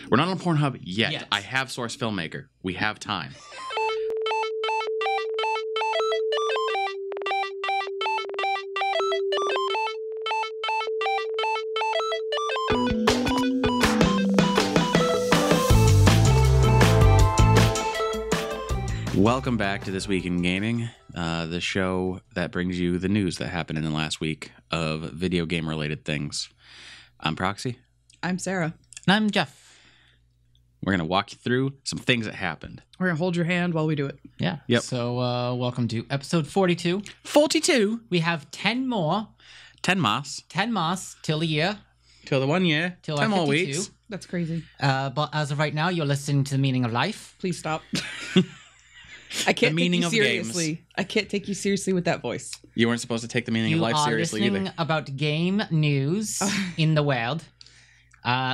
We're not on Pornhub yet. Yet. I have Source Filmmaker. We have time. Welcome back to This Week in Gaming, the show that brings you the news that happened in the last week of video game related things. I'm Proxy. I'm Sarah. And I'm Jeff. We're going to walk you through some things that happened. We're going to hold your hand while we do it. Yeah. Yep. So welcome to episode 42. 42. We have 10 more. 10 mas. 10 months till the year. Till the 1 year. Till 10 more 52. weeks. That's crazy. But as of right now, you're listening to The Meaning of Life. Please stop. I can't meaning take you of seriously. games. I can't take you seriously with that voice. You weren't supposed to take the meaning of life seriously You are listening either. about game news in the world.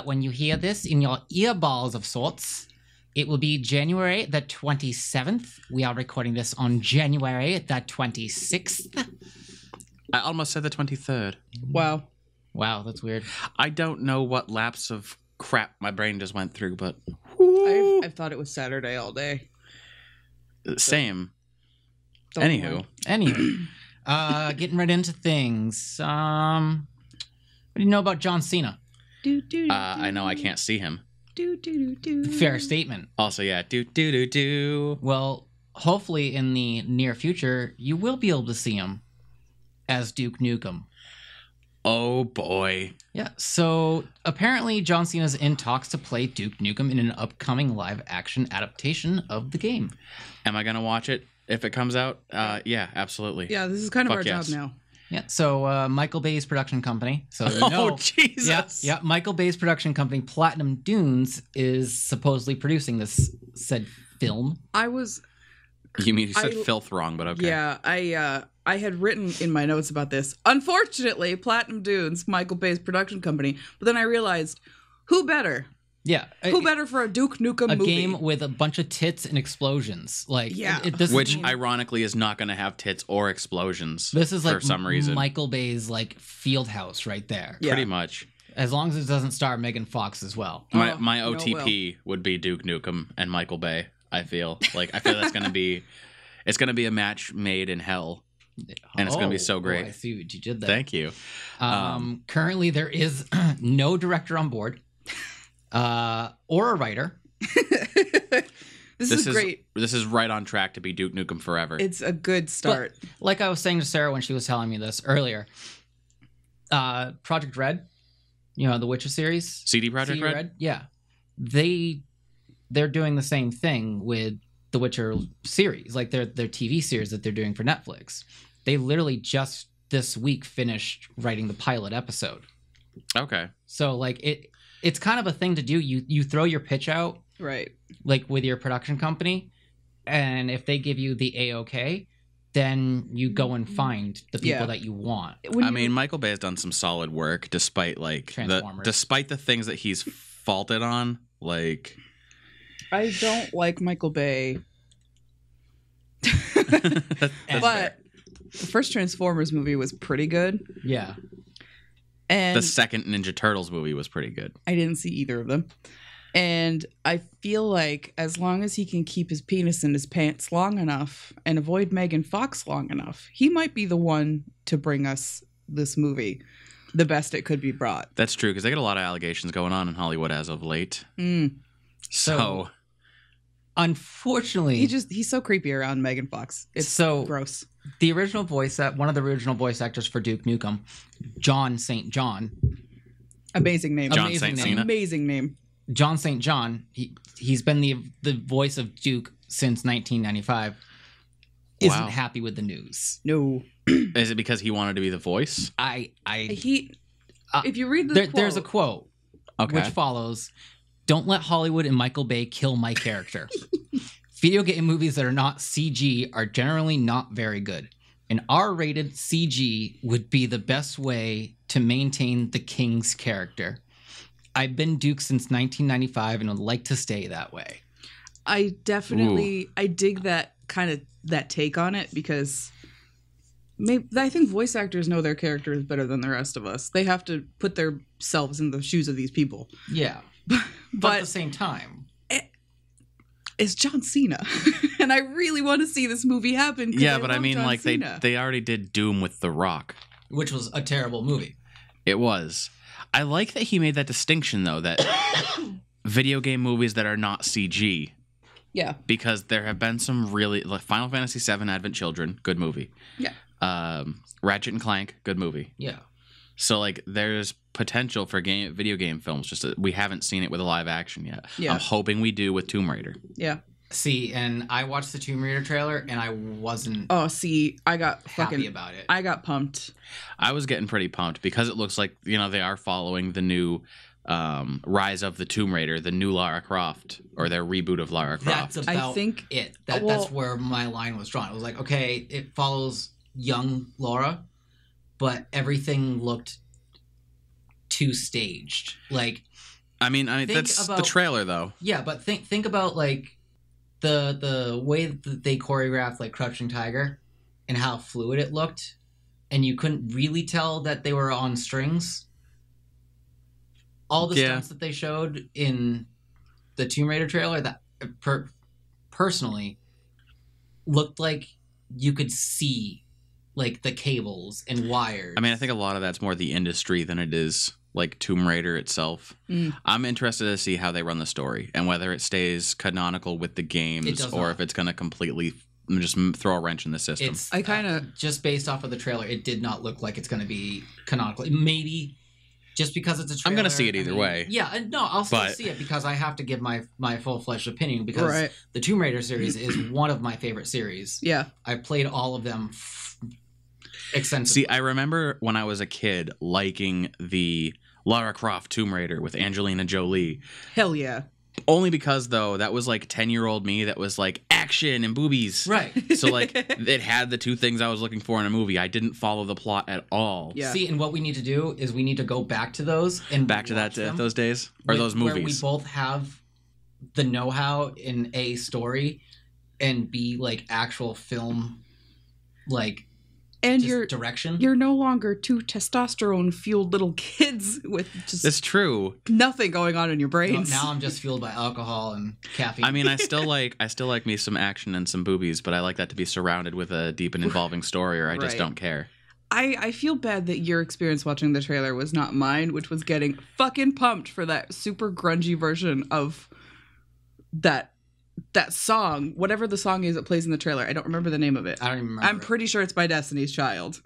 When you hear this in your earballs of sorts, it will be January the 27th. We are recording this on January the 26th. I almost said the 23rd. Wow. Wow, that's weird. I don't know what lapse of crap my brain just went through, but I've thought it was Saturday all day. same. Don't Anywho. lie. Anyway, getting right into things. What do you know about John Cena? I know I can't see him. Fair statement. Also, yeah, do. Well, hopefully in the near future, you will be able to see him as Duke Nukem. Oh boy. Yeah, so apparently John Cena's in talks to play Duke Nukem in an upcoming live-action adaptation of the game. Am I gonna watch it if it comes out? Yeah, absolutely. Yeah, this is kind of Fuck our yes. job now. Yeah, so Michael Bay's production company. So you Oh know, Jesus. yeah, Michael Bay's production company, Platinum Dunes, is supposedly producing this said film. You said filth wrong, but okay. Yeah, I had written in my notes about this. Unfortunately, Platinum Dunes, Michael Bay's production company. But then I realized, who better? Yeah, Who better for a Duke Nukem a movie? game with a bunch of tits and explosions. Like, Yeah. this Which is, ironically is not gonna have tits or explosions. this is like for some reason. Michael Bay's like field house right there. Yeah. Pretty much. As long as it doesn't star Megan Fox as well. My Oh, my no, OTP would be Duke Nukem and Michael Bay. I feel that's gonna be, it's gonna be a match made in hell, and it's gonna be so great. I see what you did there. Thank you. Currently, there is no director on board, or a writer. This is great. This is right on track to be Duke Nukem forever. It's a good start. But, like I was saying to Sarah when she was telling me this earlier, Project Red, you know, the Witcher series, CD Projekt Red? yeah, they're doing the same thing with the Witcher series, like their TV series that they're doing for Netflix. They literally just this week finished writing the pilot episode. Okay. So like it's kind of a thing to do. You throw your pitch out, Right. like with your production company, and if they give you the A-OK, then you go and find the people Yeah. that you want. I mean, Michael Bay has done some solid work despite Transformers. the things that he's faulted on. Like, I don't like Michael Bay, that's but fair. the first Transformers movie was pretty good, Yeah. and The second Ninja Turtles movie was pretty good. I didn't see either of them. And I feel like as long as he can keep his penis in his pants long enough and avoid Megan Fox long enough, he might be the one to bring us this movie the best it could be brought. That's true because they get a lot of allegations going on in Hollywood as of late. So Unfortunately, He's so creepy around Megan Fox. It's So- gross. the original one of the original voice actors for Duke Nukem, John St. John. Amazing name. John Amazing St. name. Cena. Amazing name. John St. John, he's been the voice of Duke since 1995. Isn't Wow. happy with the news. No. Is it because he wanted to be the voice? If you read the There's a quote Okay. which follows: "Don't let Hollywood and Michael Bay kill my character. Video game movies that are not CG are generally not very good. An R-rated CG would be the best way to maintain the King's character. I've been Duke since 1995 and would like to stay that way." I definitely I dig that kind of that take on it because maybe, I think voice actors know their characters better than the rest of us. They have to put themselves in the shoes of these people. Yeah. But at the same time, it's John Cena. And I really want to see this movie happen. Yeah, but I mean, John like, Cena. they already did Doom with The Rock. which was a terrible movie. It was. I like that he made that distinction, though, that video game movies that are not CG. Yeah. Because there have been some really... like Final Fantasy VII Advent Children, good movie. Yeah. Ratchet and Clank, good movie. Yeah. So, like, there's potential for video game films. Just that we haven't seen it with a live action yet. Yeah. I'm hoping we do with Tomb Raider. Yeah. See, and I watched the Tomb Raider trailer, and I wasn't Oh, see, I got happy about it. I got pumped. I was getting pretty pumped because it looks like, you know, they are following the new Rise of the Tomb Raider, the new Lara Croft, or their reboot of Lara Croft. That's about I think it. That's where my line was drawn. It was like, okay, it follows young Laura, but everything looked too staged. Like, I mean, that's the trailer, though. Yeah, but think about, like, the way that they choreographed, like, Crouching Tiger and how fluid it looked, and you couldn't really tell that they were on strings. All the stunts that they showed in the Tomb Raider trailer, that personally looked like you could see, like, the cables and wires. I mean, I think a lot of that's more the industry than it is, like, Tomb Raider itself. I'm interested to see how they run the story and whether it stays canonical with the games or if it's going to completely just throw a wrench in the system. I kind of just based off of the trailer, it did not look like it's going to be canonical. Maybe just because it's a trailer. I'm going to see it either way. Yeah, no, I'll still see it because I have to give my full-fledged opinion because the Tomb Raider series is one of my favorite series. Yeah. I played all of them extensively. See, I remember when I was a kid liking the Lara Croft Tomb Raider with Angelina Jolie. Hell yeah. Only because, though, that was like 10-year-old me that was like action and boobies. Right. So, like, it had the two things I was looking for in a movie. I didn't follow the plot at all. Yeah. See, and what we need to do is we need to go back to those and back to those days or those movies. Where we both have the know-how in a story and be like actual film, like, and just direction. You're no longer two testosterone-fueled little kids with just That's true. nothing going on in your brains. Now I'm just fueled by alcohol and caffeine. I mean, I still like me some action and some boobies, but I like that to be surrounded with a deep and involving story, or I just don't care. I feel bad that your experience watching the trailer was not mine, which was getting fucking pumped for that super grungy version of that song, whatever the song is that plays in the trailer. I don't remember the name of it. I don't even remember. I'm pretty sure it's by Destiny's Child.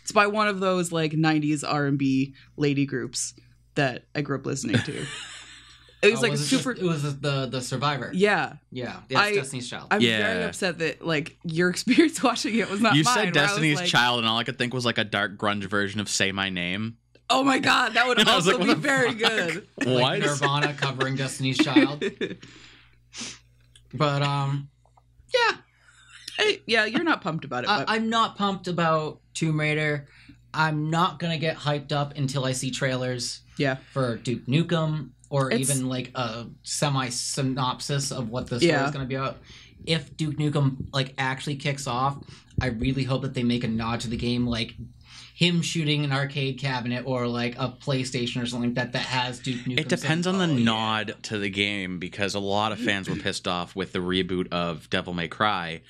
It's by one of those like 90s R&B lady groups that I grew up listening to. It was it was the Survivor. Yeah. Yeah. It's Destiny's Child. I'm very upset that like your experience watching it was not You mine. said Destiny's Child, and all I could think was like a dark grunge version of Say My Name. Oh my god, that would also be very good. What? Like Nirvana covering Destiny's Child. But yeah, you're not pumped about it. But I'm not pumped about Tomb Raider. I'm not gonna get hyped up until I see trailers. Yeah. For Duke Nukem or even like a semi-synopsis of what the story is gonna be about. If Duke Nukem like actually kicks off, I really hope that they make a nod to the game, like him shooting an arcade cabinet or like a PlayStation or something like that has Duke Nukem. It depends on the nod to the game, because a lot of fans were pissed off with the reboot of Devil May Cry,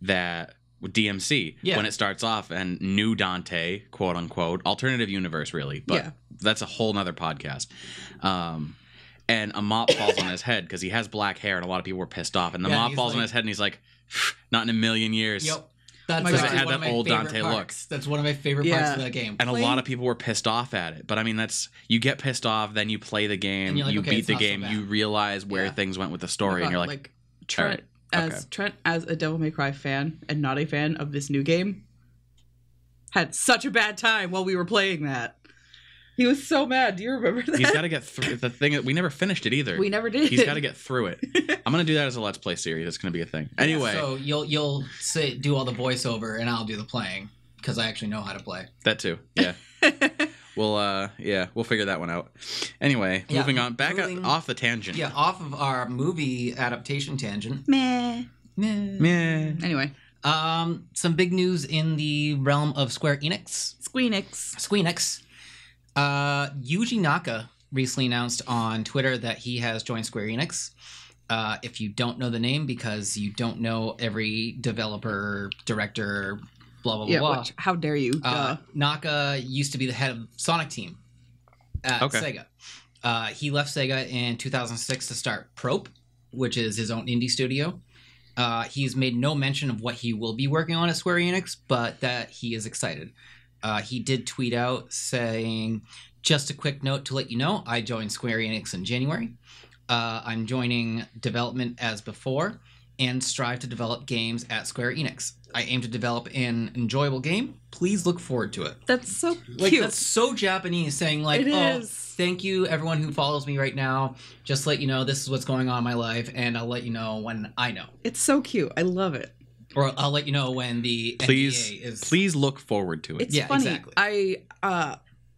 that DMC when it starts off, and new Dante, quote unquote, alternative universe really, but that's a whole nother podcast. And a mop falls on his head because he has black hair, and a lot of people were pissed off. And the mop falls on his head, and he's like, "Not in a million years." Yep. That's because it had that old Dante look. That's one of my favorite parts of that game. And a lot of people were pissed off at it. But I mean, you get pissed off, then you play the game, like, you okay, beat the game, you realize where things went with the story, and you're like Trent, Trent, as a Devil May Cry fan and not a fan of this new game, had such a bad time while we were playing that. He was so mad. Do you remember that? He's got to get through the thing. We never finished it either. We never did. He's got to get through it. I'm gonna do that as a Let's Play series. It's gonna be a thing. Anyway, so you'll do all the voiceover, and I'll do the playing because I actually know how to play. That too. Yeah. We'll figure that one out. Anyway, moving on. Off the tangent. Yeah, off of our movie adaptation tangent. Meh. Anyway, Some big news in the realm of Square Enix. Squeenix. Yuji Naka recently announced on Twitter that he has joined Square Enix. If you don't know the name because you don't know every developer, director, blah, blah, blah. How dare you? Naka used to be the head of Sonic Team at Sega. He left Sega in 2006 to start Probe, which is his own indie studio. He's made no mention of what he will be working on at Square Enix, but that he is excited. He did tweet out saying, just a quick note to let you know, I joined Square Enix in January. I'm joining development as before and strive to develop games at Square Enix. I aim to develop an enjoyable game. Please look forward to it. That's so cute. That's so Japanese, saying like, thank you everyone who follows me right now. Just let you know this is what's going on in my life, and I'll let you know when I know. It's so cute. I love it. Or I'll let you know when the NDA is... Please look forward to it. It's funny. Exactly.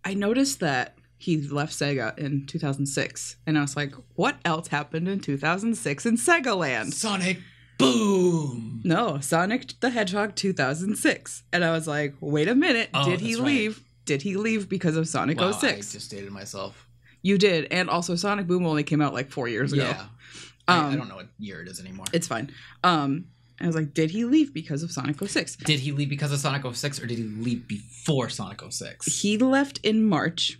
I noticed that he left Sega in 2006, and I was like, what else happened in 2006 in Sega Land? Sonic Boom! No, Sonic the Hedgehog 2006. And I was like, wait a minute, did he leave? Right. Did he leave because of Sonic 06? I just dated myself. You did, and also Sonic Boom only came out like 4 years ago. Yeah. I don't know what year it is anymore. It's fine. I was like, did he leave because of Sonic 06? Did he leave because of Sonic 06, or did he leave before Sonic 06? He left in March,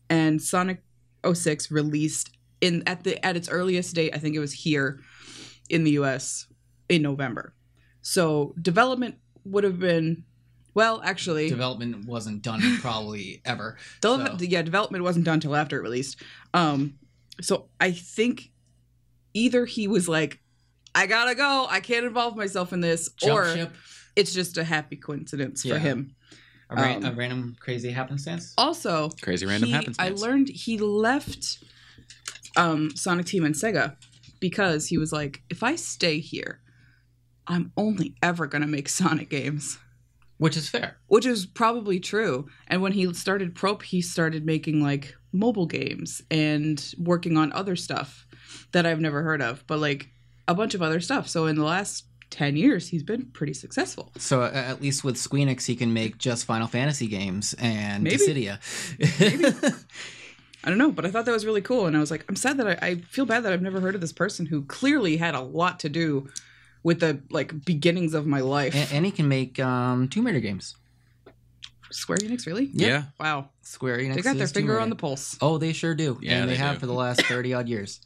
and Sonic 06 released at its earliest date, I think it was here in the US, in November. So development would have been, well, actually... Development wasn't done probably ever. Yeah, development wasn't done till after it released. So I think either he was like, I gotta go, I can't involve myself in this, Jump ship. It's just a happy coincidence for him. A random crazy happenstance? Also, crazy random happenstance. I learned he left Sonic Team and Sega because he was like, if I stay here, I'm only ever gonna make Sonic games. Which is fair. Which is probably true. And when he started Probe, he started making like mobile games and working on other stuff that I've never heard of, but like a bunch of other stuff. So in the last 10 years, he's been pretty successful. So at least with Squeenix, he can make just Final Fantasy games and Dissidia. Maybe. I don't know, but I thought that was really cool. And I was like, I'm sad that I feel bad that I've never heard of this person who clearly had a lot to do with the like beginnings of my life. And he can make Tomb Raider games. Square Enix, really? Yeah. Wow. Square Enix. They got their finger on the pulse. Oh, they sure do. Yeah, and they have for the last 30 odd years.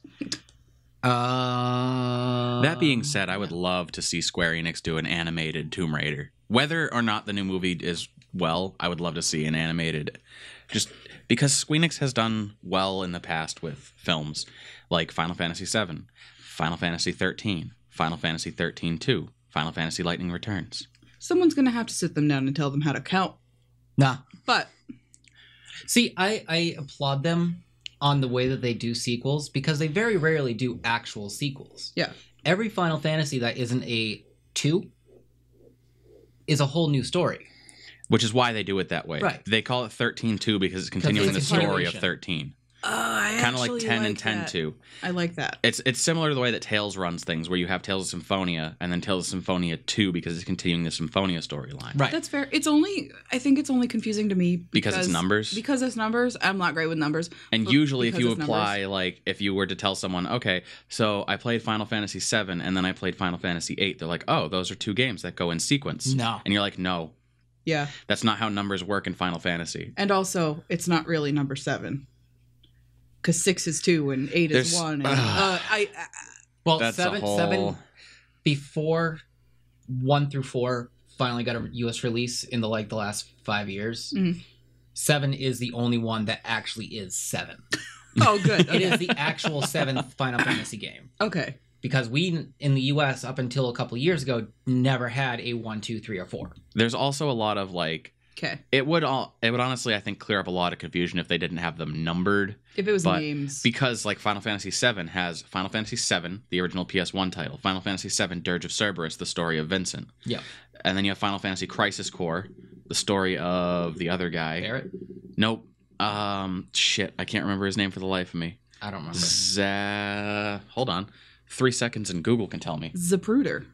That being said, I would love to see Square Enix do an animated Tomb Raider. Whether or not the new movie is well, I would love to see an animated. Just because Squeenix has done well in the past with films like Final Fantasy VII, Final Fantasy 13, Final Fantasy 13-2, Final Fantasy Lightning Returns. Someone's going to have to sit them down and tell them how to count. Nah. But see, I applaud them on the way that they do sequels because they very rarely do actual sequels. Yeah. Every Final Fantasy that isn't a 2 is a whole new story. Which is why they do it that way. Right. They call it 13-2 because it's continuing the story of 13. Kind of like 10 and 10-2. I like that. It's similar to the way that Tales runs things, where you have Tales of Symphonia and then Tales of Symphonia 2 because it's continuing the Symphonia storyline. Right. That's fair. I think it's only confusing to me because it's numbers. Because it's numbers. I'm not great with numbers. And usually if you apply, like, if you were to tell someone, okay, so I played Final Fantasy 7 and then I played Final Fantasy 8, they're like, oh, those are two games that go in sequence. No. And you're like, no. Yeah. That's not how numbers work in Final Fantasy. And also, it's not really number 7. Because 6 is 2 and 8 is 1. And, well, that's 7 before 1 through 4 finally got a US release in the last 5 years. Mm-hmm. 7 is the only one that actually is 7. Oh, good. It is the actual 7th Final Fantasy game. Okay. Because we, in the US, up until a couple of years ago, never had a 1, 2, 3, or 4. There's also a lot of, like... Okay. It would honestly, I think, clear up a lot of confusion if they didn't have them numbered. If it was names. Because, like, Final Fantasy VII has Final Fantasy VII, the original PS1 title, Final Fantasy VII, Dirge of Cerberus, the story of Vincent. Yeah. And then you have Final Fantasy Crisis Core, the story of the other guy. Barrett? Nope. Shit, I can't remember his name for the life of me. I don't remember. Hold on. 3 seconds and Google can tell me. Zapruder.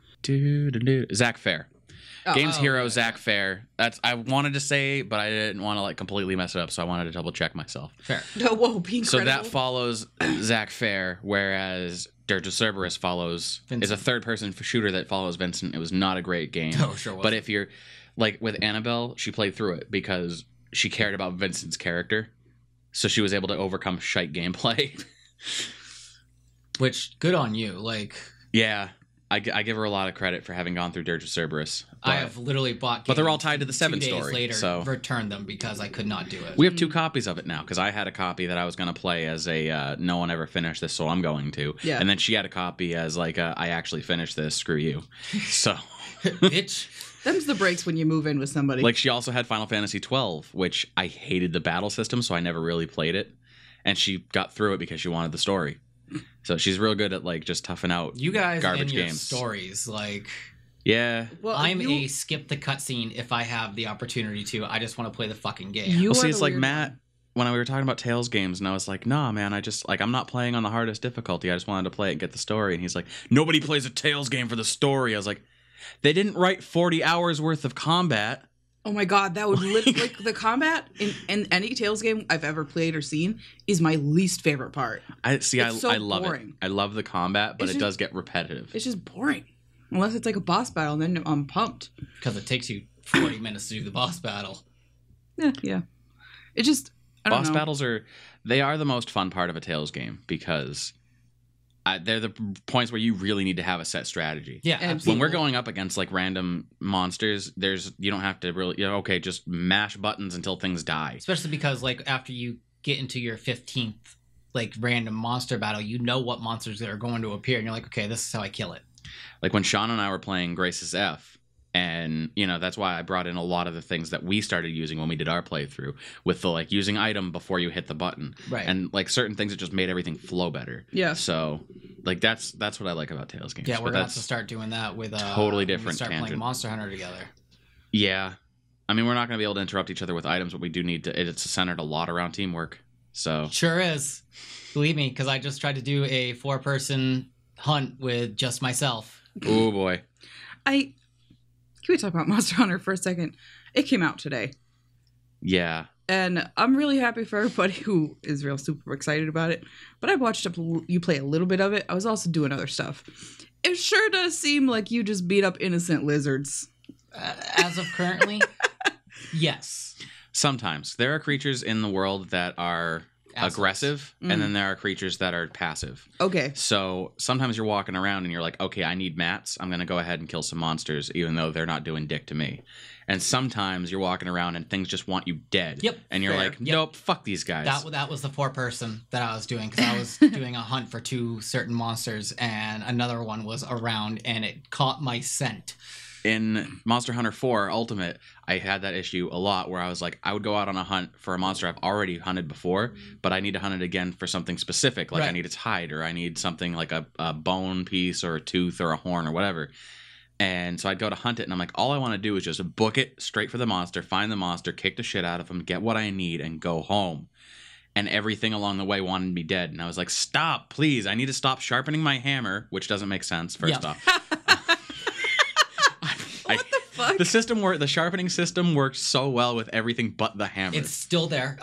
Zach Fair. Games Hero, Zach Fair. I wanted to say, but I didn't want to like completely mess it up, so I wanted to double check myself. Fair. Whoa, being so that follows Zach Fair, whereas Dirge of Cerberus follows Vincent. Is a third-person shooter that follows Vincent. It was not a great game. Oh, sure wasn't. But if you're like with Annabelle, she played through it because she cared about Vincent's character, so she was able to overcome shite gameplay. Which good on you. Like, yeah. I give her a lot of credit for having gone through Dirge of Cerberus. I have literally bought games, but they're all tied to the 7 2 days story. later, so returned them because I could not do it. We have 2 copies of it now because I had a copy that I was going to play as a no one ever finished this, so I'm going to. Yeah. And then she had a copy as like I actually finished this. Screw you. So, bitch. Them's the breaks when you move in with somebody. Like she also had Final Fantasy 12, which I hated the battle system, so I never really played it. And she got through it because she wanted the story. So she's real good at like just toughing out You guys garbage and your games. Stories, like Yeah. well, I'm a skip the cutscene if I have the opportunity to. I just want to play the fucking game. Well, see, it's like Matt when we were talking about Tales games, and I was like, "Nah, man, I just like I'm not playing on the hardest difficulty. I just wanted to play it and get the story." And he's like, "Nobody plays a Tales game for the story." I was like, "They didn't write 40 hours worth of combat." Oh my god, that would like the combat in any Tales game I've ever played or seen is my least favorite part. I so love boring. it. I love the combat, but It's it just- does get repetitive. It's just boring. Unless it's like a boss battle, and then I'm pumped. Because it takes you 40 minutes to do the boss battle. Yeah. It just I don't Boss know. battles are the most fun part of a Tales game because they're the points where you really need to have a set strategy. Yeah, And absolutely. When we're going up against like random monsters, you don't have to really okay, just mash buttons until things die. Especially because like after you get into your 15th like random monster battle, you know what monsters are going to appear, and you're like, okay, this is how I kill it. Like when Sean and I were playing Grace's F, and that's why I brought in a lot of the things that we started using when we did our playthrough with the like using item before you hit the button. Right. And like certain things that just made everything flow better. Yeah. So like that's what I like about Tales games. Yeah, we're But gonna have to start doing that with totally when we different start tangent. playing Monster Hunter together. Yeah. I mean, we're not going to be able to interrupt each other with items, but we do need to. It's centered a lot around teamwork. So Sure is. Believe me, because I just tried to do a 4-person hunt with just myself. oh boy. Can we talk about Monster Hunter for a second? It came out today. Yeah. And I'm really happy for everybody who is real super excited about it. But I watched you play a little bit of it. I was also doing other stuff. It sure does seem like you just beat up innocent lizards. As of currently, yes. Sometimes there are creatures in the world that are Assholes. aggressive, and then there are creatures that are passive. Okay. So sometimes you're walking around and you're like, okay, I need mats. I'm going to go ahead and kill some monsters, even though they're not doing dick to me. And sometimes you're walking around and things just want you dead. Yep. And you're Fair. like, nope, fuck these guys. That was the 4-person that I was doing, because I was doing a hunt for 2 certain monsters, and another one was around, and it caught my scent. In Monster Hunter 4 Ultimate, I had that issue a lot where I was like, I would go out on a hunt for a monster I've already hunted before, but I need to hunt it again for something specific. Like I Right. need its hide, or I need something like a bone piece or a tooth or a horn or whatever. And so I'd go to hunt it, and I'm like, all I want to do is just book it straight for the monster, find the monster, kick the shit out of him, get what I need, and go home. And everything along the way wanted me dead. And I was like, stop, please. I need to stop sharpening my hammer, which doesn't make sense, first Yeah. off. What the fuck? The sharpening system worked so well with everything but the hammer. It's still there.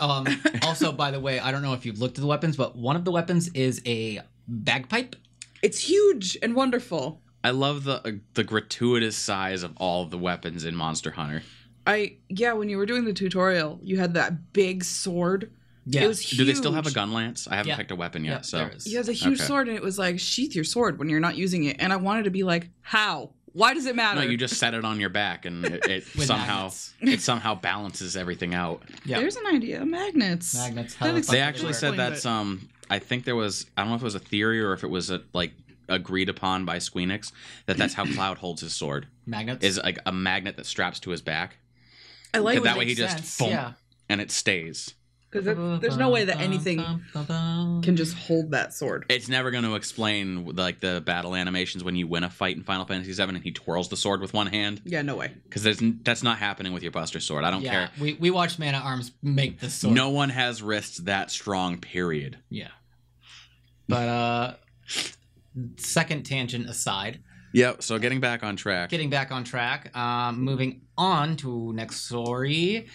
Also, by the way, I don't know if you've looked at the weapons, but one of the weapons is a bagpipe. It's huge and wonderful. I love the gratuitous size of all of the weapons in Monster Hunter. When you were doing the tutorial, you had that big sword. Yeah. It was huge. Do they still have a gun lance? I haven't Yeah. picked a weapon yet, Yeah, so there is. You had a huge Okay. sword, and it was like, sheath your sword when you're not using it. And I wanted to be like, how? Why does it matter? no, you just set it on your back, and it With somehow magnets. balances everything out. Yeah. There's an idea. Magnets. Magnets. That How the ex- fuck They do actually work? said Explain that's I think there was, I don't know if it was a theory or if it was like agreed upon by Squeenix that's how Cloud holds his sword. Magnets. Is like a magnet that straps to his back, I like that that way he Makes just sense, thump, yeah. and it stays. because there's no way that anything can just hold that sword. It's never going to explain like the battle animations when you win a fight in Final Fantasy VII and he twirls the sword with one hand, Yeah, no way. because that's not happening with your Buster Sword. I don't care. We watched Man at Arms make this sword. No one has wrists that strong. Period. Yeah. But second tangent aside, Yep. So getting back on track. Moving on to next story.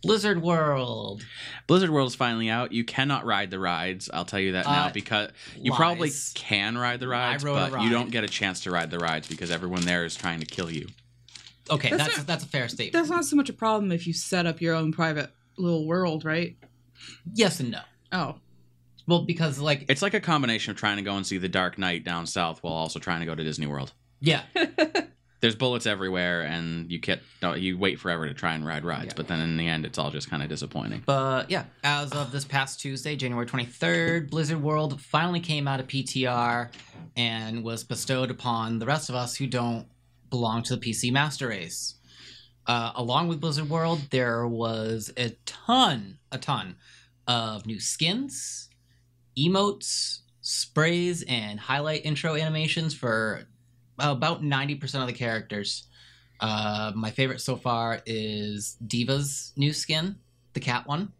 Blizzard World. Blizzard World is finally out. You cannot ride the rides. I'll tell you that now, because you probably can ride the rides, but you don't get a chance to ride the rides because everyone there is trying to kill you. Okay, that's a fair statement. That's not so much a problem if you set up your own private little world, right? Yes and no. Oh. Well, because it's like a combination of trying to go and see the Dark Knight down south while also trying to go to Disney World. Yeah. There's bullets everywhere, and you wait forever to try and ride rides, but then in the end, it's all just kind of disappointing. But yeah, as of this past Tuesday, January 23rd, Blizzard World finally came out of PTR and was bestowed upon the rest of us who don't belong to the PC Master Race. Along with Blizzard World, there was a ton of new skins, emotes, sprays, and highlight intro animations for about 90% of the characters. My favorite so far is Diva's new skin, the cat one.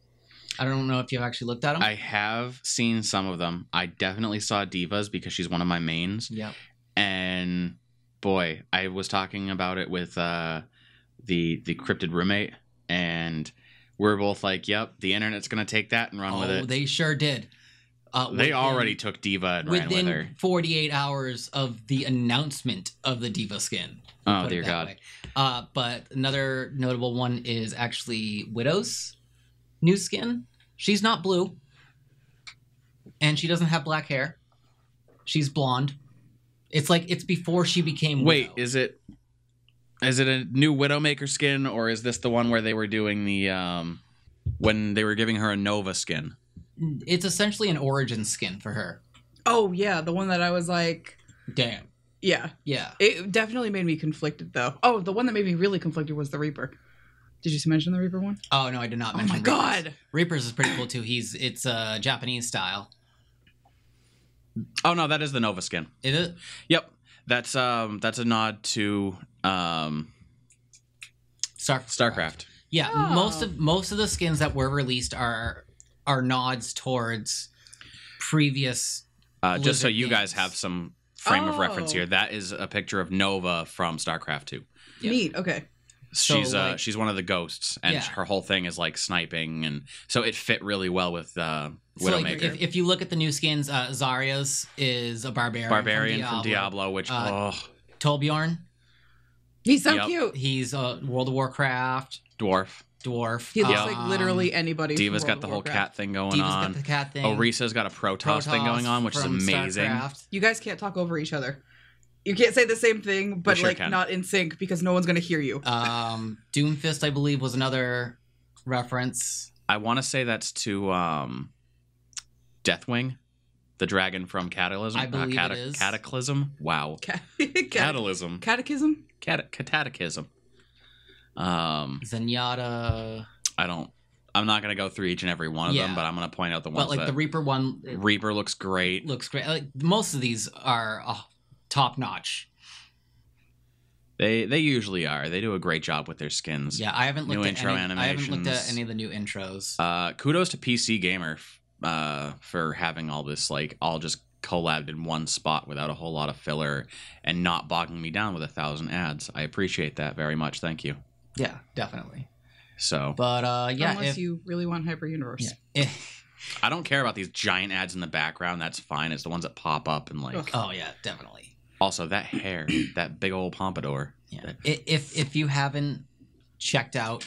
I don't know if you've actually looked at them. I have seen some of them. I definitely saw Diva's because she's one of my mains. Yep. And boy, I was talking about it with the cryptid roommate, and we're both like, yep, the internet's going to take that and run with it. They sure did. They already took Diva and ran with her. Within 48 hours of the announcement of the Diva skin. Oh, dear God. But another notable one is actually Widow's new skin. She's not blue. And she doesn't have black hair. She's blonde. It's before she became Widow. Wait, is it a new Widowmaker skin, or is this the one where they were doing the when they were giving her a Nova skin? It's essentially an origin skin for her. Oh, yeah, the one that I was like... Damn. Yeah. Yeah. It definitely made me conflicted, though. Oh, the one that made me really conflicted was the Reaper. Did you mention the Reaper one? Oh, no, I did not mention Reapers. Oh, my God. Reapers is pretty cool, too. It's Japanese style. Oh, no, that is the Nova skin. Is it? Yep. That's a nod to StarCraft. Yeah, most of the skins that were released are nods towards previous just so you games. guys have some frame of reference here. That is a picture of Nova from StarCraft 2. Yep. Neat. Okay. She's one of the ghosts, and her whole thing is like sniping, and so it fit really well with Widowmaker. If you look at the new skins, Zarya's is a barbarian from Diablo, which Torbjorn. He's so cute. He's World of Warcraft dwarf. He looks like literally anybody. Diva's got the whole cat thing going on. Got the cat thing. Orisa's got a Protoss thing going on, which is amazing. StarCraft. You guys can't talk over each other. You can't say the same thing, but not in sync because no one's going to hear you. Doomfist, I believe, was another reference. I want to say that's to Deathwing, the dragon from Cataclysm. I believe it is. Cataclysm? Wow. Cataclysm. Catechism? Catechism. Zenyatta. I'm not going to go through each and every one of them, but I'm going to point out the ones the Reaper one. Reaper looks great. Most of these are top notch. They usually are. They do a great job with their skins. Yeah, I haven't looked at animations. any of the new intros. Kudos to PC Gamer for having all this all just collabed in one spot without a whole lot of filler and not bogging me down with 1,000 ads. I appreciate that very much. Thank you. Yeah, definitely. So, but unless you really want Hyper Universe. Yeah. I don't care about these giant ads in the background. That's fine. It's the ones that pop up and Oh yeah, definitely. Also, that hair, that big old pompadour. Yeah. If you haven't checked out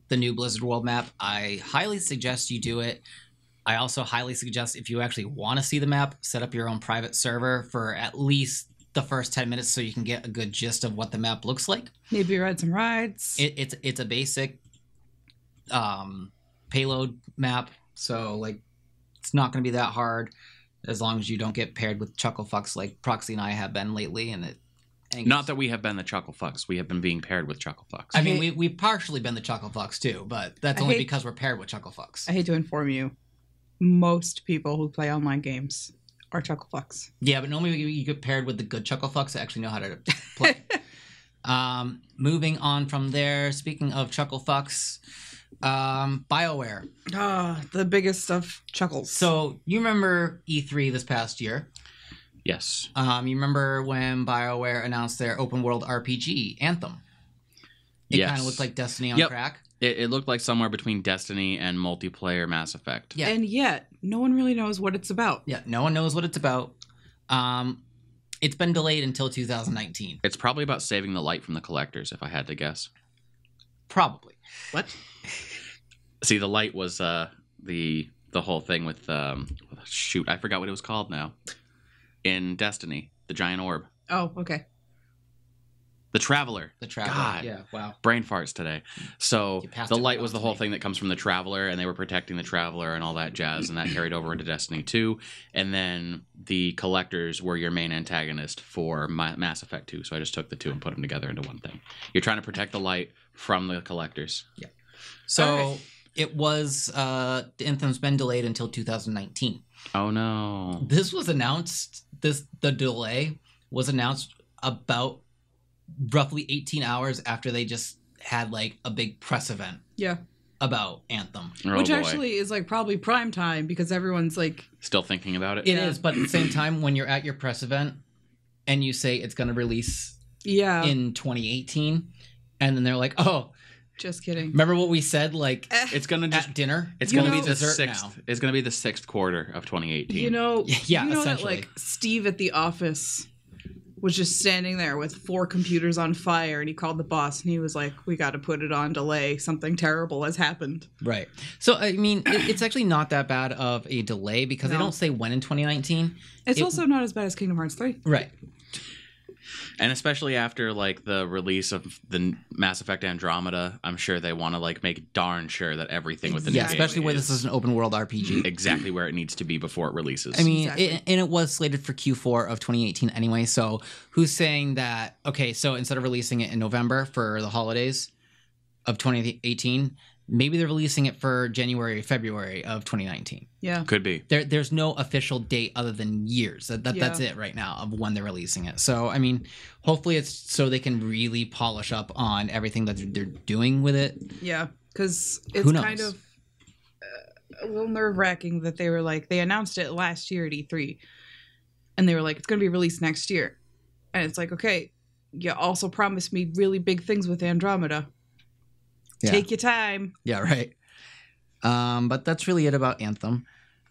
the new Blizzard World map, I highly suggest you do it. I also highly suggest if you actually want to see the map, set up your own private server for at least the first 10 minutes so you can get a good gist of what the map looks like. Maybe ride some rides. It's a basic payload map, so it's not going to be that hard as long as you don't get paired with chucklefucks like Proxy and I have been lately. Not that we have been the chucklefucks. We have been being paired with chucklefucks. I mean, we've partially been the chucklefucks too, but that's only because we're paired with chucklefucks. I hate to inform you. Most people who play online games are chucklefucks. Yeah, but normally you get paired with the good chucklefucks that actually know how to play. Moving on from there, speaking of chucklefucks, BioWare. The biggest of chuckles. So you remember E3 this past year? Yes. You remember when BioWare announced their open world RPG, Anthem? It kind of looked like Destiny on crack. It looked like somewhere between Destiny and multiplayer Mass Effect. Yeah. And yet, no one really knows what it's about. Yeah, no one knows what it's about. It's been delayed until 2019. It's probably about saving the light from the collectors, if I had to guess. Probably. What? See, the light was the whole thing with shoot, I forgot what it was called now. In Destiny, the giant orb. Oh, okay. The Traveler. The Traveler. God. Yeah, wow. Brain farts today. So the light was the whole thing that comes from the Traveler, and they were protecting the Traveler and all that jazz, and that carried over into Destiny 2. And then the collectors were your main antagonist for Mass Effect 2. So I just took the two and put them together into one thing. You're trying to protect the light from the collectors. Yeah. So it was Anthem's been delayed until 2019. Oh no. This was announced. The delay was announced about roughly 18 hours after they just had like a big press event. Yeah. About Anthem. Which actually is like probably prime time because everyone's like still thinking about it. It is, but at the same time, when you're at your press event and you say it's going to release in 2018, and then they're like, oh, just kidding. Remember what we said? Like it's gonna just at dinner. It's gonna be the sixth. It's gonna be the 6th quarter of 2018. You know, essentially. That, like Steve at the office was just standing there with 4 computers on fire, and he called the boss, and he was like, "We got to put it on delay. Something terrible has happened." Right. So I mean, it's actually not that bad of a delay because they don't say when in 2019. It's also not as bad as Kingdom Hearts 3. Right. And especially after like the release of the Mass Effect Andromeda, I'm sure they want to like make darn sure that everything with the new game especially where this is an open world RPG, exactly where it needs to be before it releases. I mean, and it was slated for Q4 of 2018 anyway. So who's saying that? Okay, so instead of releasing it in November for the holidays of 2018, maybe they're releasing it for January, February of 2019. Yeah, could be. There's no official date other than years. That's it right now of when they're releasing it. So I mean, hopefully it's so they can really polish up on everything that they're doing with it. Yeah, because it's kind of a little nerve-wracking that they were like they announced it last year at E3, and they were like it's going to be released next year, and it's like okay, you also promised me really big things with Andromeda. Yeah. Take your time. Yeah, right. But that's really it about Anthem.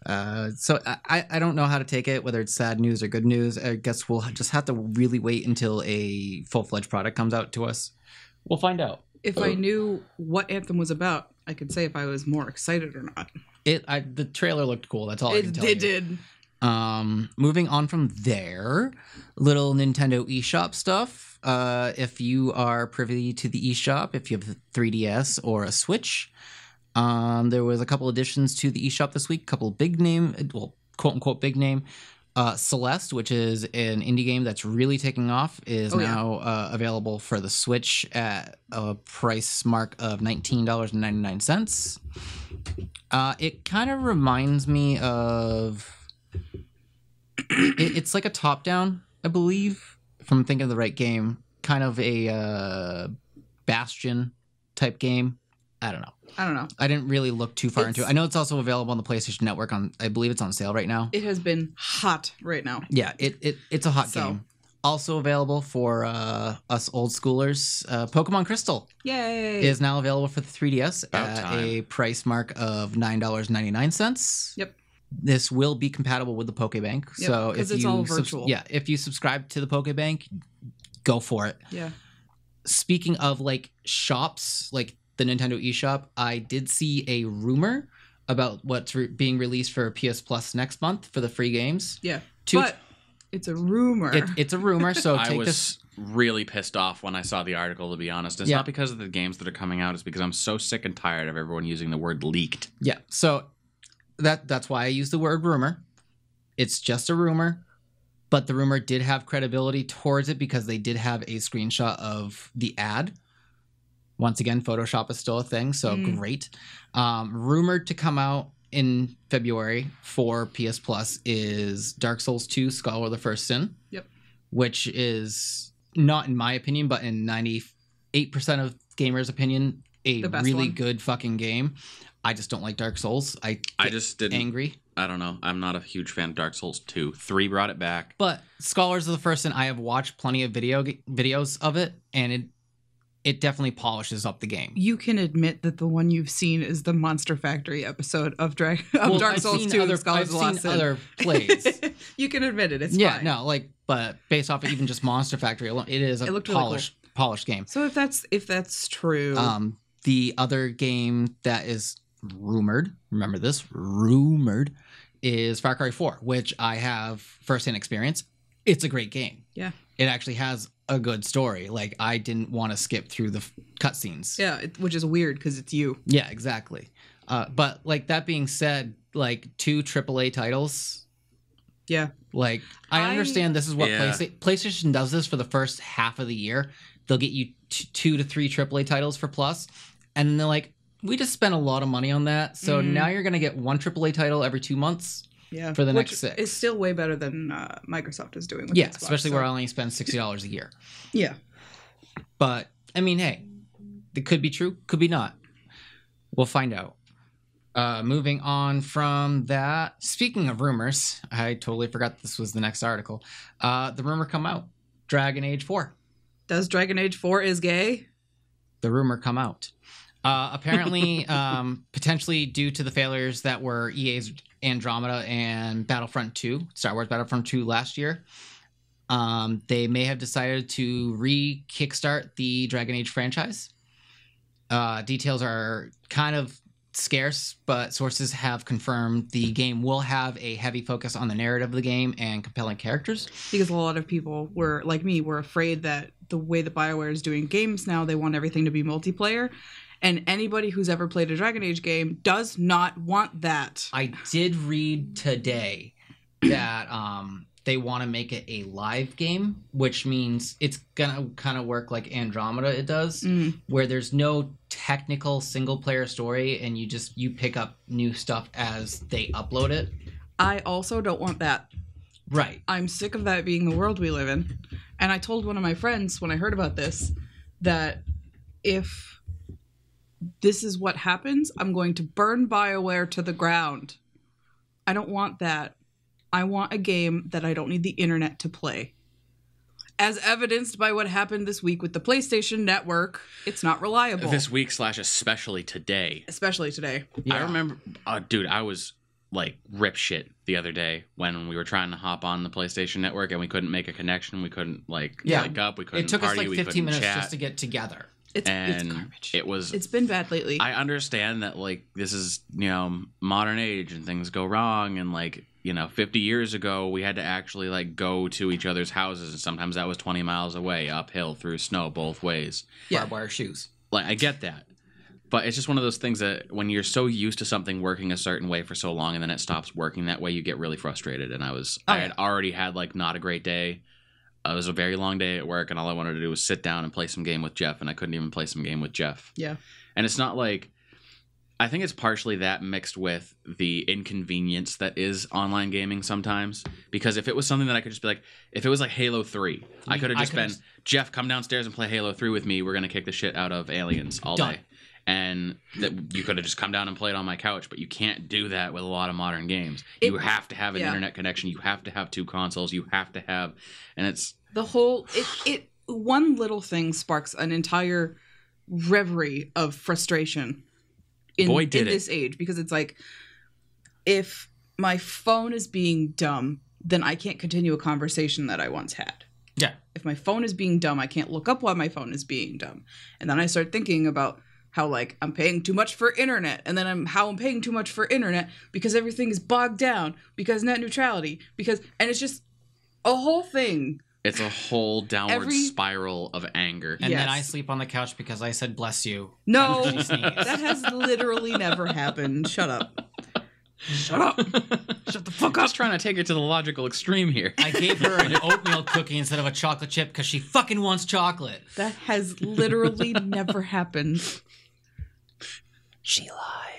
So I don't know how to take it, whether it's sad news or good news. I guess we'll just have to really wait until a full-fledged product comes out to us. We'll find out. If I knew what Anthem was about, I could say if I was more excited or not. The trailer looked cool. That's all I can tell you. It did. Moving on from there, little Nintendo eShop stuff. If you are privy to the eShop, if you have a 3DS or a Switch, there was a couple additions to the eShop this week. A couple of big name, well, quote unquote big name. Celeste, which is an indie game that's really taking off, is now available for the Switch at a price mark of $19.99. It kind of reminds me of... It's like a top-down, I believe, if I'm thinking of the right game. Kind of a Bastion type game. I don't know. I didn't really look too far into it. I know it's also available on the PlayStation Network. I believe it's on sale right now. It has been hot right now. Yeah, it's a hot game. Also available for us old schoolers. Pokemon Crystal. Yay! Is now available for the 3DS at a price mark of $9.99. Yep. This will be compatible with the Pokebank. Yep, so if it's all virtual. If you subscribe to the Pokebank, go for it. Yeah. Speaking of like shops, like the Nintendo eShop, I did see a rumor about what's being released for PS Plus next month for the free games. Yeah. But it's a rumor. It's a rumor, so I was really pissed off when I saw the article, to be honest. It's not because of the games that are coming out. It's because I'm so sick and tired of everyone using the word leaked. Yeah, so that's why I use the word rumor. It's just a rumor, but the rumor did have credibility towards it because they did have a screenshot of the ad. Once again, Photoshop is still a thing, so great. Rumored to come out in February for PS Plus is Dark Souls 2 Scholar of the First Sin. Yep. Which is, not in my opinion, but in 98% of gamers' opinion, a really good fucking game. I just don't like Dark Souls. I just didn't angry. I don't know. I'm not a huge fan of Dark Souls 2. 3 brought it back. But Scholars of the First, and I have watched plenty of videos of it, and it definitely polishes up the game. You can admit that the one you've seen is the Monster Factory episode of Dark Souls 2. I've seen other plays. You can admit it. It's yeah, fine. no, like, but based off of even just Monster Factory alone, it is a polished game. So if that's true, the other game that is rumored, remember this, rumored, is Far Cry 4, which I have firsthand experience. It's a great game. Yeah. It actually has a good story. Like, I didn't want to skip through the cutscenes. Yeah, which is weird because it's you. Yeah, exactly. But, like, that being said, like, 2 AAA titles. Yeah. Like, I understand this is what PlayStation does this for the first half of the year. They'll get you 2 to 3 AAA titles for Plus. And then they're like, we just spent a lot of money on that. So now you're going to get 1 AAA title every 2 months. Yeah, for the next 6. It's still way better than Microsoft is doing with Xbox, especially where I only spend $60 a year. Yeah. But, I mean, hey, it could be true, could be not. We'll find out. Moving on from that, speaking of rumors, I totally forgot this was the next article. The rumor come out. Dragon Age 4. Does Dragon Age 4 is gay? The rumor come out. Apparently, potentially due to the failures that were EA's Andromeda and Battlefront 2, Star Wars Battlefront 2 last year, they may have decided to re-kickstart the Dragon Age franchise. Details are kind of scarce, but sources have confirmed the game will have a heavy focus on the narrative of the game and compelling characters. Because a lot of people were, like me, were afraid that the way that BioWare is doing games now, they want everything to be multiplayer. And anybody who's ever played a Dragon Age game does not want that. I did read today that they want to make it a live game, which means it's going to kind of work like Andromeda it does, where there's no technical single-player story, and you pick up new stuff as they upload it. I also don't want that. Right. I'm sick of that being the world we live in. And I told one of my friends when I heard about this that if this is what happens, I'm going to burn BioWare to the ground. I don't want that. I want a game that I don't need the internet to play. As evidenced by what happened this week with the PlayStation Network, it's not reliable. This week / especially today. Especially today. Yeah. I remember, dude, I was like rip shit the other day when we were trying to hop on the PlayStation Network and we couldn't make a connection. We couldn't link up. We couldn't It took party, us like 15 minutes chat. just to get together. It's garbage. It's been bad lately. I understand that, like, this is, modern age and things go wrong, and, like, 50 years ago we had to actually, like, go to each other's houses, and sometimes that was 20 miles away, uphill through snow, both ways. Barbed wire shoes. Like, I get that. But it's just one of those things that when you're so used to something working a certain way for so long and then it stops working that way, you get really frustrated. And I had already had, like, not a great day. It was a very long day at work, and all I wanted to do was sit down and play some game with Jeff, and I couldn't even play some game with Jeff. Yeah. And it's not like... I think it's partially that mixed with the inconvenience that is online gaming sometimes. Because if it was something that I could just be like... If it was like Halo 3, I could have just been... Jeff, come downstairs and play Halo 3 with me. We're going to kick the shit out of aliens all day. And that you could have just come down and played on my couch, but you can't do that with a lot of modern games. You have to have an internet connection. You have to have 2 consoles. You have to have, and it's the whole. It one little thing sparks an entire reverie of frustration in this age, because it's like, if my phone is being dumb, then I can't continue a conversation that I once had. Yeah. If my phone is being dumb, I can't look up why my phone is being dumb, and then I start thinking about how, like, I'm paying too much for internet, and then I'm paying too much for internet because everything is bogged down, because net neutrality, and it's just a whole thing. It's a whole downward spiral of anger. And then I sleep on the couch because I said bless you. No, that has literally never happened. Shut up. Shut up. Shut the fuck up. Just trying to take it to the logical extreme here. I gave her an oatmeal cookie instead of a chocolate chip because she fucking wants chocolate. That has literally never happened. She lies.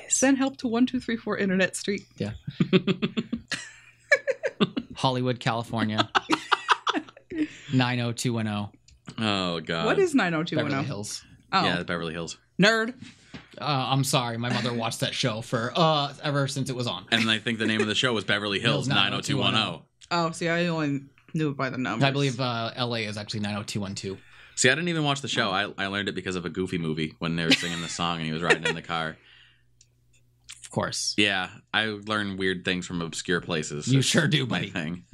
Send help to 1234 Internet Street. Yeah. Hollywood, California. 90210. Oh, God. What is 90210? Beverly Hills. Oh. Yeah, Beverly Hills. Nerd. I'm sorry, my mother watched that show for ever since it was on. And I think the name of the show was Beverly Hills 90210. Oh, see, I only knew it by the numbers. I believe LA is actually 90212. See, I didn't even watch the show. I learned it because of a Goofy movie when they were singing the song and he was riding in the car. Of course. Yeah, I learn weird things from obscure places. You sure do, buddy. Thing.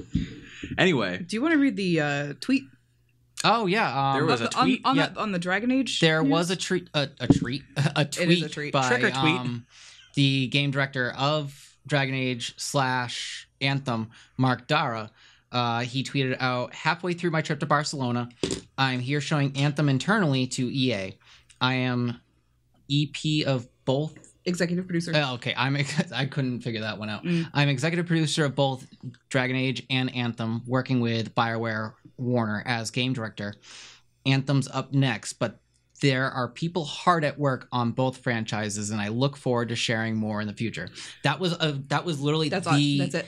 Anyway. Do you want to read the tweet? Oh, yeah. There was a tweet. On the Dragon Age? There was a tweet. A tweet. It is a tweet. By, Trick or tweet. The game director of Dragon Age / Anthem, Mark Dara. He tweeted out, halfway through my trip to Barcelona, I'm here showing Anthem internally to EA. I am EP of both. Executive producer. Okay, I couldn't figure that one out. I'm executive producer of both Dragon Age and Anthem, working with BioWare Warner as game director. Anthem's up next, but there are people hard at work on both franchises, and I look forward to sharing more in the future. That was literally that's it.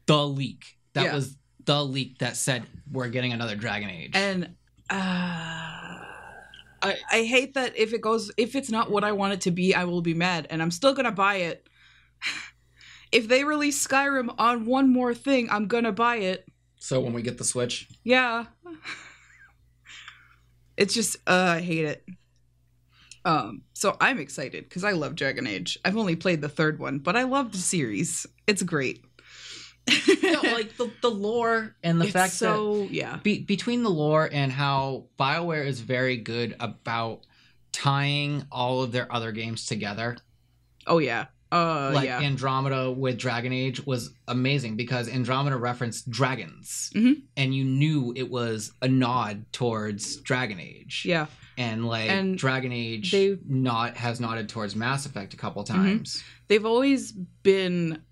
The leak. That was the leak that said we're getting another Dragon Age. And I hate that if it's not what I want it to be, I will be mad, and I'm still gonna buy it. If they release Skyrim on one more thing, I'm gonna buy it. So when we get the Switch? Yeah. It's just, I hate it. So I'm excited, because I love Dragon Age. I've only played the third one, but I love the series. It's great. Like the lore and the fact that between the lore and how BioWare is very good about tying all of their other games together. Oh yeah. Andromeda with Dragon Age was amazing because Andromeda referenced dragons, and you knew it was a nod towards Dragon Age. Yeah, and Dragon Age has nodded towards Mass Effect a couple times. They've always been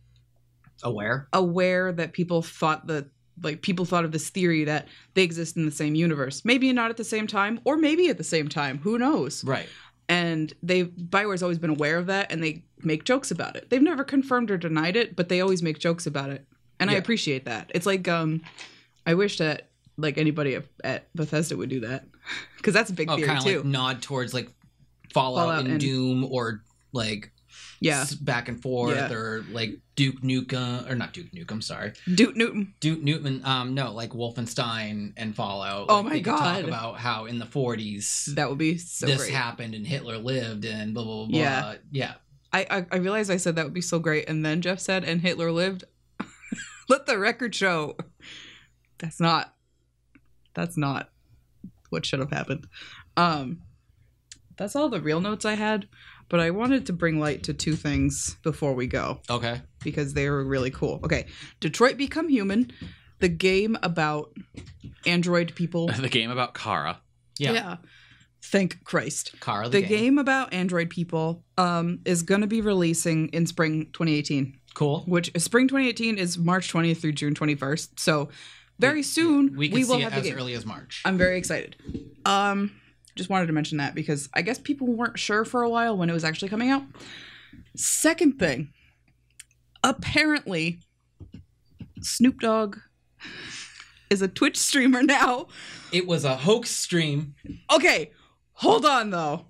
aware that people thought of this theory that they exist in the same universe. Maybe not at the same time, or maybe at the same time. Who knows? Right. And BioWare's always been aware of that, and they make jokes about it. They've never confirmed or denied it, but they always make jokes about it. And I appreciate that. It's like, I wish that like anybody at Bethesda would do that. Because that's a big theory too. Like nod towards like Fallout and Doom, or like back and forth, or like Duke Nukem, or not Duke Nukem, sorry. Duke Newton. No, like Wolfenstein and Fallout. Oh like, my they God. Could talk about how in the 40s that would be so this great. happened and Hitler lived and blah, blah, blah. Yeah. I realized I said that would be so great, and then Jeff said, and Hitler lived. Let the record show. That's not what should have happened. That's all the real notes I had, but I wanted to bring light to two things before we go. Okay. Because they were really cool. Okay. Detroit Become Human, the game about android people. The game about Kara. Yeah. Thank Christ. Kara the game about android people is going to be releasing in spring 2018. Cool. Which spring 2018 is March 20th through June 21st. So very soon we will have the game. As early as March. I'm very excited. Just wanted to mention that because I guess people weren't sure for a while when it was actually coming out. Second thing, apparently Snoop Dogg is a Twitch streamer now. It was a hoax stream. Okay, hold on though.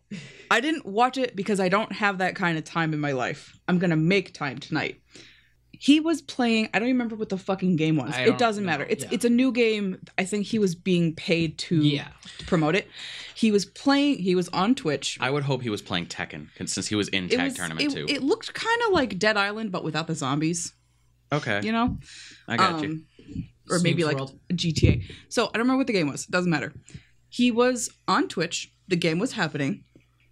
I didn't watch it because I don't have that kind of time in my life. I'm gonna make time tonight. He was playing, I don't remember what the fucking game was. It doesn't matter. It's a new game. I think he was being paid to promote it. He was on Twitch. I would hope he was playing Tekken, since he was in Tag Tournament too. It looked kind of like Dead Island, but without the zombies. Okay. You know? I got you. Or maybe like GTA. So I don't remember what the game was. It doesn't matter. He was on Twitch. The game was happening.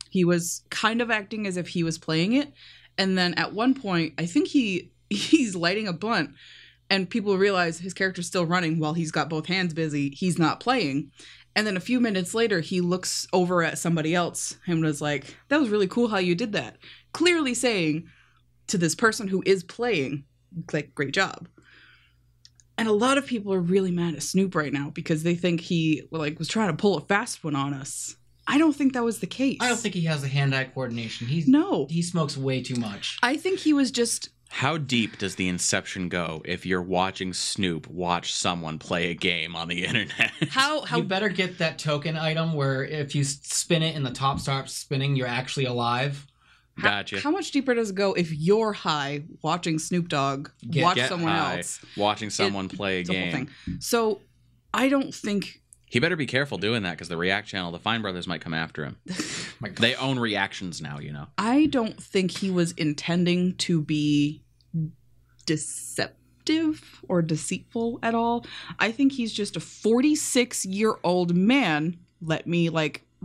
He was kind of acting as if he was playing it. And then at one point, I think he's lighting a blunt, and people realize his character's still running while he's got both hands busy. He's not playing. And then a few minutes later, he looks over at somebody else and was like, that was really cool how you did that. Clearly saying to this person who is playing, like, great job. And a lot of people are really mad at Snoop right now because they think he was trying to pull a fast one on us. I don't think that was the case. I don't think he has the hand-eye coordination. He smokes way too much. I think he was just How deep does the inception go if you're watching Snoop watch someone play a game on the internet? How You better get that token item where if you spin it and the top starts spinning, you're actually alive. Gotcha. How much deeper does it go if you're high watching Snoop Dogg watch someone else? Watching someone play a game. Whole thing. So I don't think... He better be careful doing that because the React channel, the Fine Brothers, might come after him. They own reactions now, you know. I don't think he was intending to be deceptive or deceitful at all. I think he's just a 46-year-old man. Let me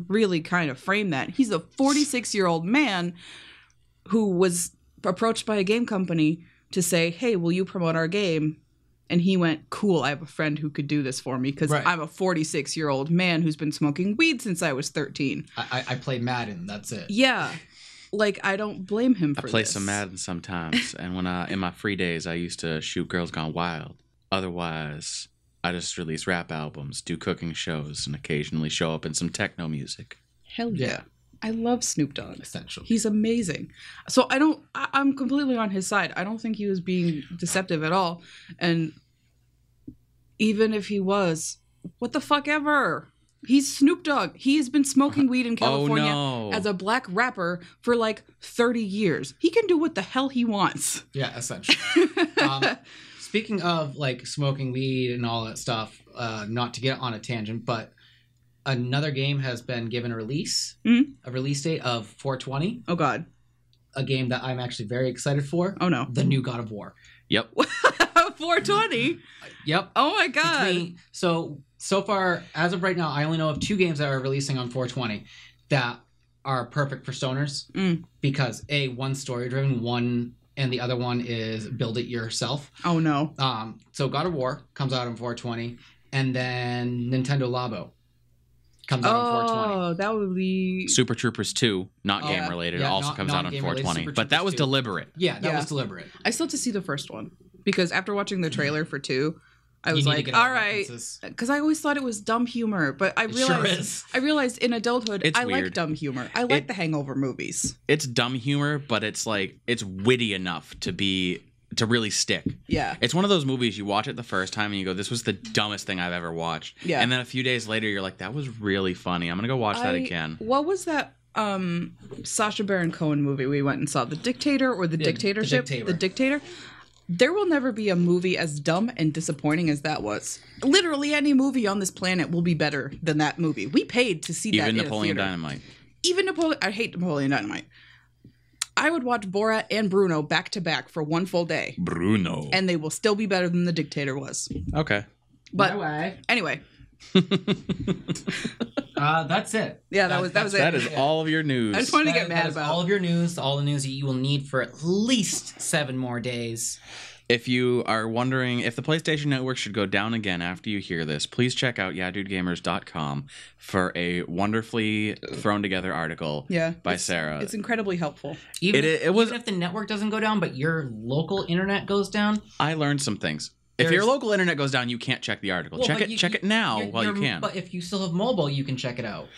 really kind of frame that. He's a 46-year-old man who was approached by a game company to say, hey, will you promote our game? And he went, cool, I have a friend who could do this for me because I'm a 46-year-old man who's been smoking weed since I was 13. I played Madden, that's it. Yeah. I don't blame him for this. I play some Madden sometimes, and when in my free days, I used to shoot Girls Gone Wild. Otherwise, I just release rap albums, do cooking shows, and occasionally show up in some techno music. Hell yeah. I love Snoop Dogg. Essential. He's amazing. So I'm completely on his side. I don't think he was being deceptive at all. And even if he was, what the fuck ever? He's Snoop Dogg. He has been smoking weed in California as a black rapper for 30 years. He can do what the hell he wants. Yeah, essentially. Speaking of smoking weed and all that stuff, not to get on a tangent, but another game has been given a release date of 4/20. Oh, God. A game that I'm actually very excited for. Oh, no. The new God of War. Yep. 4/20? Yep. Oh, my God. So far, as of right now, I only know of 2 games that are releasing on 4/20 that are perfect for stoners. Because, A, one's story-driven, and the other one is build it yourself. Oh, no. So God of War comes out on 4/20, and then Nintendo Labo comes out on 4/20. Oh, that would be... Super Troopers 2, not game-related, also comes out on 4/20. But that was deliberate. Yeah, that was deliberate. I still have to see the first one. Because after watching the trailer for 2... I was like, all right, because I always thought it was dumb humor, but I realized in adulthood, I like dumb humor. I like the Hangover movies. It's dumb humor, but it's it's witty enough to really stick. Yeah. It's one of those movies you watch it the first time and you go, this was the dumbest thing I've ever watched. Yeah. And then a few days later, you're like, that was really funny. I'm going to go watch that again. What was that Sacha Baron Cohen movie we went and saw? The Dictator or the Dictatorship? The Dictator. There will never be a movie as dumb and disappointing as that was. Literally any movie on this planet will be better than that movie. We paid to see that in Napoleon a theater. Dynamite. Even Napoleon... I hate Napoleon Dynamite. I would watch Borat and Bruno back to back for one full day. Bruno. And they will still be better than The Dictator was. Okay. But anyway. That's it. Yeah, that was it. That is all of your news. I just wanted to get mad about all of your news, all the news that you will need for at least 7 more days. If you are wondering if the PlayStation Network should go down again after you hear this, please check out YeahDudeGamers.com for a wonderfully thrown together article by Sarah. It's incredibly helpful. Even if the network doesn't go down, but your local internet goes down. I learned some things. If your local internet goes down, you can't check the article. Check it now while you can. But if you still have mobile, you can check it out.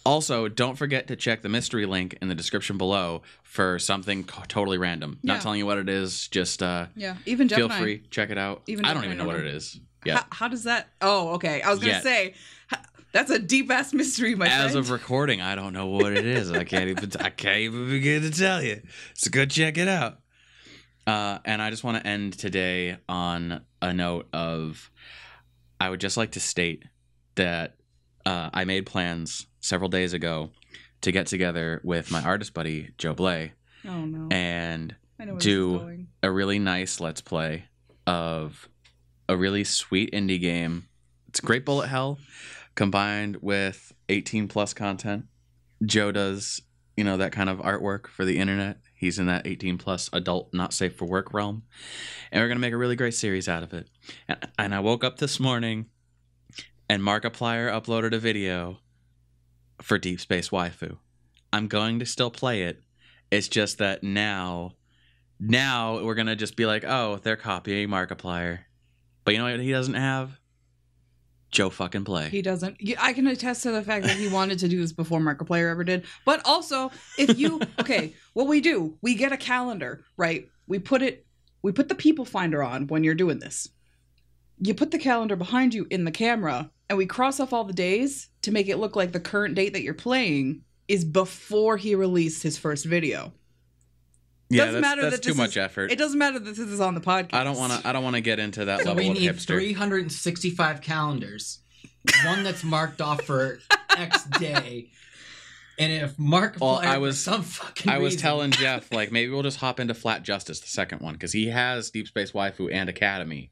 Also, don't forget to check the mystery link in the description below for something totally random. Not telling you what it is, just even feel free, check it out. Even I don't even know what it is. Yeah. How does that... Oh, okay. I was going to say, that's a deep-ass mystery, my friend. As of recording, I don't know what it is. I can't even begin to tell you. So go check it out. And I just want to end today on a note of, I would just like to state that I made plans several days ago to get together with my artist buddy, Joe Blay. Oh, no. And do a really nice Let's Play of a really sweet indie game. It's Great Bullet Hell combined with 18+ content. Joe does, that kind of artwork for the internet. He's in that 18+ adult, not safe for work realm. And we're going to make a really great series out of it. And I woke up this morning and Markiplier uploaded a video for Deep Space Waifu. I'm going to still play it. It's just that now we're going to just be like, oh, they're copying Markiplier. But you know what he doesn't have? Joe fucking Play. He doesn't. I can attest to the fact that he wanted to do this before Markiplier ever did. But also, if you... Okay, what we do, we get a calendar, right? We put it we put the people finder on when you're doing this. You put the calendar behind you in the camera, and we cross off all the days to make it look like the current date that you're playing is before he released his first video. Yeah, that's too much effort. It doesn't matter that this is on the podcast. I don't want to get into that level of hipster. We need 365 calendars. One that's marked off for X day. And if Markiplier I was telling Jeff, like, maybe we'll just hop into Flat Justice, the second one, because he has Deep Space Waifu and Academy.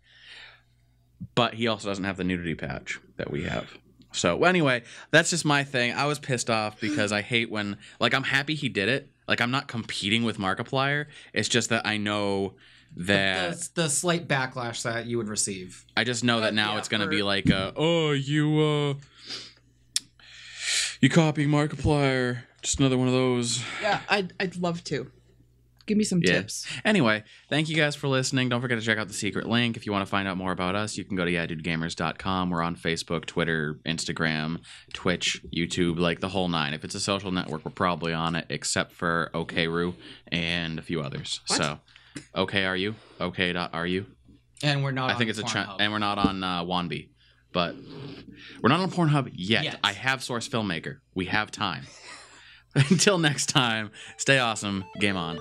But he also doesn't have the nudity patch that we have. So anyway, that's just my thing. I was pissed off because I hate when, like, I'm happy he did it. Like, I'm not competing with Markiplier. It's just that I know that the slight backlash that you would receive. I just know that now it's gonna be like, you copying Markiplier. Just another one of those. Yeah, I'd love to. Give me some tips. Anyway, thank you guys for listening. Don't forget to check out the secret link. If you want to find out more about us, you can go to YeahDudeGamers.com. We're on Facebook, Twitter, Instagram, Twitch, YouTube, like the whole nine. If it's a social network, we're probably on it, except for OKRU and a few others. What? So, OKRU, OK.RU. And we're not. I think it's and we're not on Wanbi, but we're not on Pornhub yet. I have Source Filmmaker. We have time. Until next time, stay awesome. Game on.